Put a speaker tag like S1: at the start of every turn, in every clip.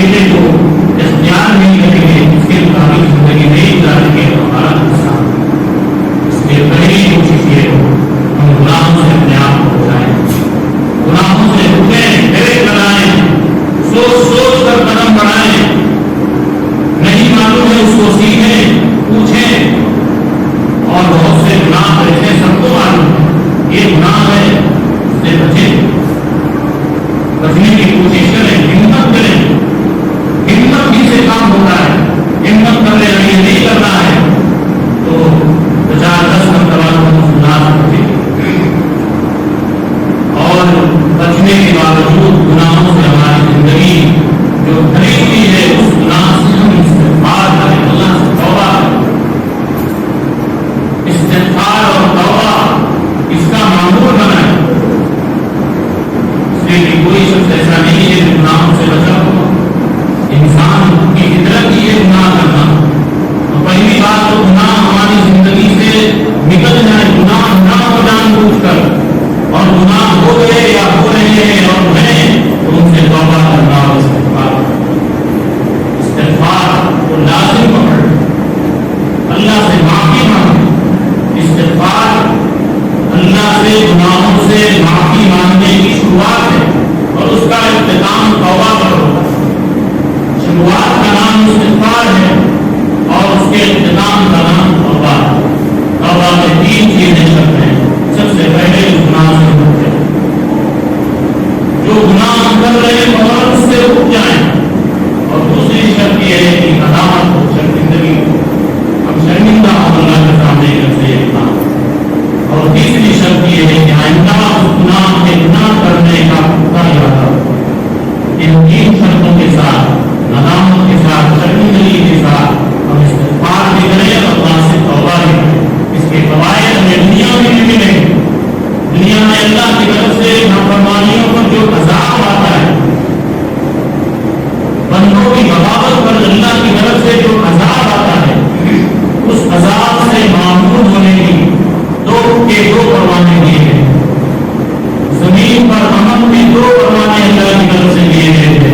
S1: طریقے کو اختیار نہیں کریں گے، اس کے مطابق زندگی نہیں گزاریں گے تو ہمارا نقصان۔ اس لیے پہلی کوشش یہ ہو ہم گناہوں سے اپنے آپ کو بچائیں، گناہوں سے رکیں، بریک لگائیں، سوچ سوچ کر قدم بڑھائیں، نہیں معلوم ہے اس کو سیکھیں، پوچھیں، اور بہت سے گناہ ایسے سب کو معلوم ہے یہ گناہ ہے، اس سے بچیں، بچنے کی کوشش کریں، ہمت کریں، ہمت ہی سے کام ہوتا ہے، ہمت کرنے لگے نہیں کرنا ہے تو 50-10 مرتبہ گناہ کرتے اور بچنے کے باوجود گناہوں سے ہماری زندگی جو بھری ہوئی ہے اس گناہ سے ہم استغفار کریں، اللہ سے توبہ کریں۔ استغفار اور توبہ اس کا معمول بنائیں، اس لیے کہ کوئی شخص ایسا نہیں ہے جو گناہوں سے بچا ہو، انسان کی فطرت ہی ہے گناہ کرنا۔ تو پہلی بات تو گناہ ہماری زندگی سے نکل جائے، گناہ نہ ہو جان بوجھ کر، اور گناہ ہو گئے یا ہو رہے ہیں اور ہیں تو ان سے توبہ کرنا اور استغفار کو لازم پکڑ، اللہ سے معافی مانگے۔ استغفار اللہ سے گناہوں سے معافی مانگنے کی شروعات ہے اور اس کا اختتام توبہ پر ہوتا ہے۔ شروعات کا نام استغفار ہے اور اس کے اختتام کا نام توبہ ہے۔ توبہ میں 3 چیزیں شرط ہیں۔ سب سے پہلے گناہ سے رک جائیں، جو گناہ کر رہے فوراً اس سے رک جائیں، اور دوسری شرط یہ ہے کہ ندامت ہو، شرمندگی ہو، ہم شرمندہ ہوں اللہ کے سامنے سے یہ گناہ، اور تیسری شرط یہ ہے کہ آئندہ اس گناہ کے نہ کرنے کا پختہ ارادہ ہو۔ ان 3 شرطوں کے ساتھ، ندامت کے ساتھ، شرمندگی کے ساتھ ہم استغفار بھی کریں اور اللہ سے توبہ بھی کریں۔ اس کے فوائد ہمیں دنیا میں بھی ملیں گے۔ دنیا میں اللہ کی طرف سے نافرمانیوں پر جو عذاب آتا ہے، بندوں کی بغاوت پر اللہ کی طرف سے جو عذاب آتا ہے، اس عذاب سے معمول ہونے کی 2 پروانے دیے گئے۔ زمین پر امن میں 2 پروانے اللہ کی طرف سے دیے گئے تھے،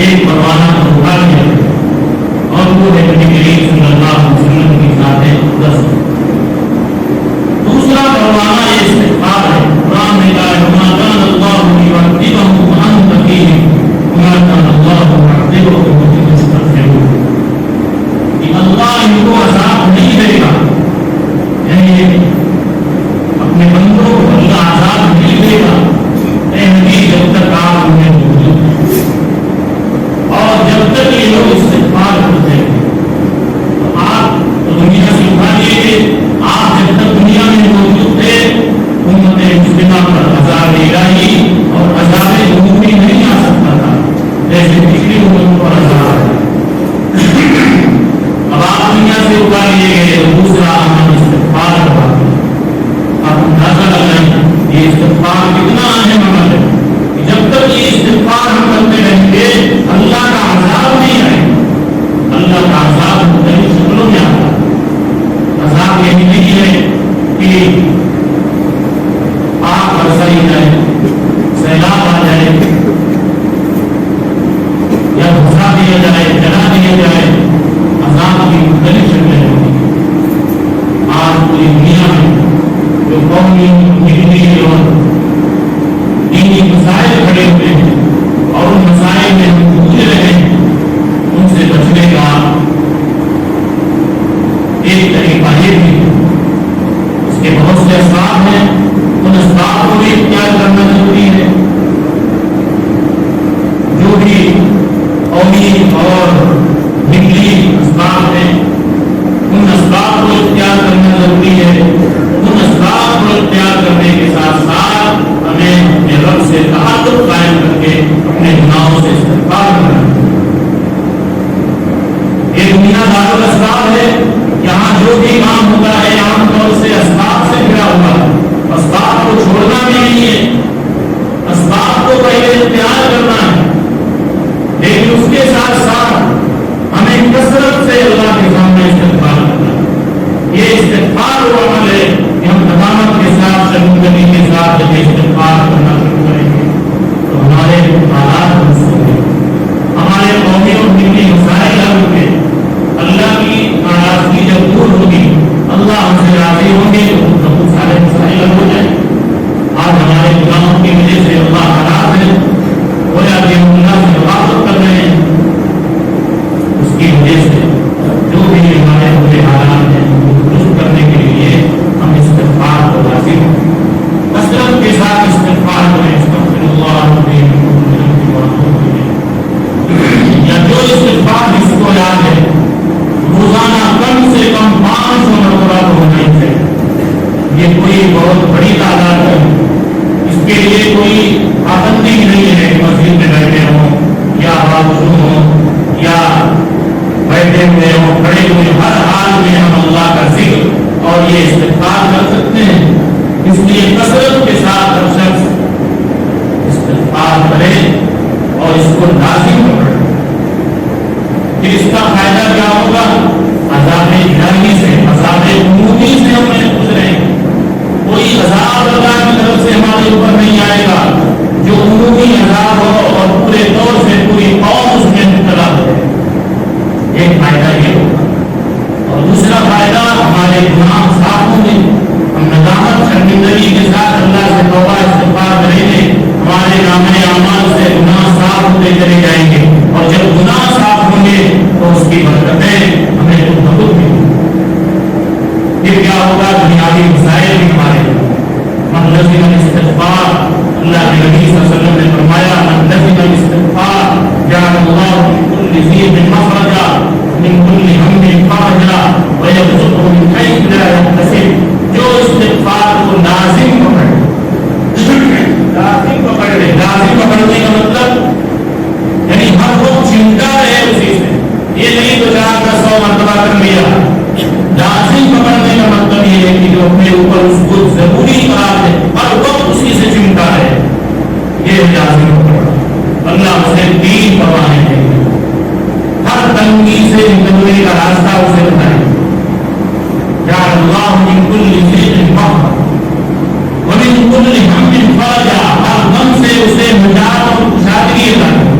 S1: ایک پروانہ تو اٹھا لیا اور وہ ہے نبی کریم صلی اللہ علیہ وسلم کی ذات اقدس۔ دوسرا پروانہ یہ استغفار ہے۔ قرآن میں کہا ہے وما كان الله ليعذبهم وأنت فيهم وما كان الله معذبهم وهم يستغفرون، کہ اللہ ان کو عذاب نہیں دے گا، یعنی اپنے بندوں کو اللہ عذاب نہیں دے گا اے نبی جب تک آپ ان میں موجود ہیں، اور جب تک یہ لوگ استغفار کرتے ہیں۔ تو آپ تو دنیا سے اٹھا لیے کہ آپ جب تک دنیا میں موجود تھے امت مسلمہ پر عذاب الہی اور عذاب عمومی نہیں آ سکتا تھا، جیسے پچھلی امتوں پر عذاب ہے۔ اب آپ دنیا سے اٹھا لیے گئے تو دوسرا ہم استغفار کرواتے ہیں۔ آپ اندازہ لگائیں یہ استغفار کتنا اہم عمل ہے کہ جب تک یہ استغفار ہم کرتے رہیں گے اللہ کا عذاب نہیں آئے گا۔ اللہ کا عذاب مختلف شکلوں میں آتا ہے۔ عذاب یہی نہیں ہے کہ آگ برسائی جائے، سیلاب آ جائے یا بھسا دیا جائے، جلا دیا جائے۔ عذاب کی مختلف شکلیں ہوتی ہیں۔ آج پوری دنیا میں جو قومی، ملی اور دینی مسائل کھڑے ہوئے ہیں اور ان مسائل میں ہم جھوج رہے ہیں، ان سے بچنے کا ایک طریقہ یہ بھی ہے، اس کے بہت سے اسباب ہیں، ان اسباب کو بھی اختیار کرنا ضروری ہے۔ جو بھی قومی اور ملی اسباب ہیں ان اسباب کو اختیار کرنا ضروری ہے۔ ان اسباب کو اختیار کرنے کے ساتھ ساتھ ہمیں اپنے رب سے تعلق قائم کر کے اپنے گناہوں سے استغفار کرنا ہے۔ یہ دنیا دار الاسباب ہے، یہاں جو بھی کام ہوتا ہے عام طور سے اسباب سے گھرا ہوا ہے۔ اسباب کو چھوڑنا بھی نہیں ہے، اسباب کو پہلے اختیار کرنا ہے، لیکن اس کے ساتھ ساتھ ہمیں کثرت سے اللہ کے سامنے استغفار کرنا ہے۔ یہ استغفار وہ عمل ہے کہ ہم ندامت کے ساتھ، شرمندگی کے ساتھ جب استغفار کرنا شروع کریں گے تو ہمارے حالات درست ہوں گے، ہمارے قومی بیٹھے ہوئے ہوں کھڑے ہوئے ہر حال میں ہم اللہ کا ذکر اور یہ استغفار کر سکتے ہیں. اس لیے کثرت کے ساتھ ہر شخص استغفار کرے اور اس کو لازم پکڑے. پھر اس کا فائدہ کیا ہوگا؟ عذاب الہی سے عذاب عمومی سے ہم نے گزرے. کوئی عذاب اللہ کی طرف سے ہمارے اوپر نہیں آئے گا جو عمومی عذاب ہو اور پورے طور سے پوری قوم اس میں مبتلا ہو. ایک فائدہ یہ ہوگا. اور دوسرا فائدہ ہمارے گناہ صاف ہوں گے. ہم ندامت شرمندگی کے ساتھ اللہ سے توبہ استغفار کریں گے. ہمارے نامۂ اعمال سے گناہ صاف ہوتے چلے جائیں گے اور جب گناہ صاف ہوں گے تو اس کی برکتیں ہمیں خود بخود ملیں گی. پھر کیا ہوگا؟ دنیاوی مسائل بھی ہمارے من لزم الاستغفار. اللہ کے نبی صلی اللہ علیہ وسلم نے فرمایا من لزم الاستغفار جعل اللہ من كل ضيق مخرجا من كل هم فرجا ويرزقه من حيث لا يحتسب. جو استغفار کو لازم پکڑے لازم پکڑنے کا مطلب یعنی ہر وقت چمٹا رہے اسی سے. یہ نہیں تو 400 مرتبہ کر لیا. لازم پکڑنے کا مطلب یہ ہے کہ جو اپنے اوپر اس کو ضروری قرار دے ہر وقت اسی سے چمٹا رہے. یہ لازم پکڑنا. اللہ اسے دین پروانے دیں گے. ہر تنگی سے نکلنے کا راستہ اسے بتائیں گے. جعل اللہ من كل ضيق مخرجا ومن كل هم فرجا. ہر غم سے اسے نجات اور کشادگی عطا کرے.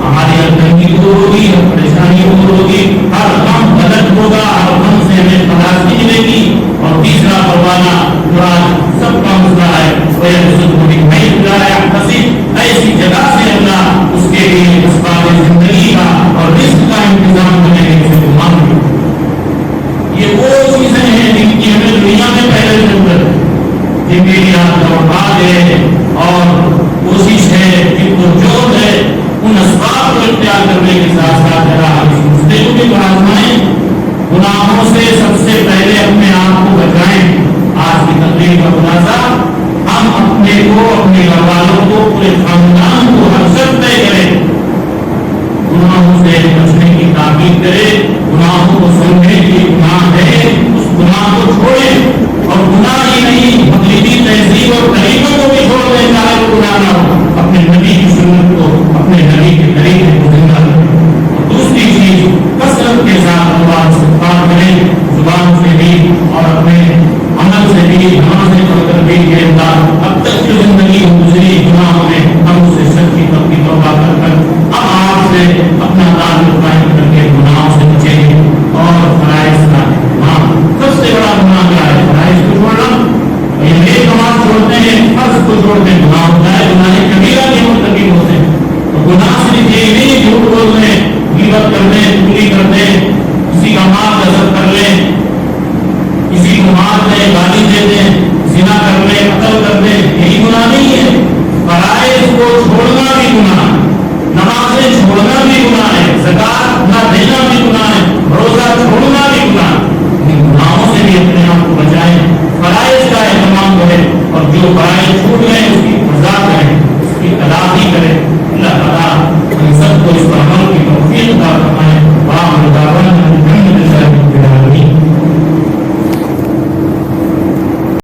S1: ہماری ہر تنگی دور ہوگی, ہر پریشانی دور ہوگی, ہر غم غلط ہوگا, ہر غم سے ہمیں خلاصی ملے گی. اور تیسرا فرمانا جو آج سب کا مسئلہ ہے وَيَرْزُقْهُ مِنْ حَيْثُ لَا يَحْتَسِبُ. ایسی جگہ سے اللہ اس کے لیے اسباب زندگی کا اور رزق کا انتظام کرنے کے لیے مانگے. یہ وہ چیزیں ہیں جن کی ہمیں دنیا میں پہلے ضرورت ہے, جن کے لیے آپ دوڑ ہے اور کوشش ہے, جن کو جوڑ ہے. ان اسباب کو اختیار کرنے کے ساتھ ساتھ ذرا ہم اس مسئلے کو بھی آزمائیں. گناہوں سے سب سے پہلے اپنے آپ کو بچائیں. آج کی تقریر کا خلاصہ, ہم اپنے کو, اپنے گھر والوں کو, پورے خاندان کو ہر شخص طے کریں. گناہوں سے بچنے کی تاکید کریں. گناہوں کو سمجھیں کہ گناہ ہے, اس گناہ کو چھوڑیں. اور گناہ ہی نہیں, مغربی تہذیب اور طریقوں کو بھی چھوڑ دیں چاہے وہ گناہ نہ ہو. اپنے نبی کی سنت کو, اپنے نبی کے طریقے کو زندہ رکھیں. اور دوسری چیز, کثرت کے ساتھ اللہ استغفار کریں, زبان سے بھی اور اپنے عمل سے بھی, نماز سے پڑھ کر بھی. یہ اللہ اب تک جو زندگی گزری گناہوں میں, ہم اسے سچی پکی توبہ کر کر اب آپ سے اپنا تعلق قائم کر کے گناہوں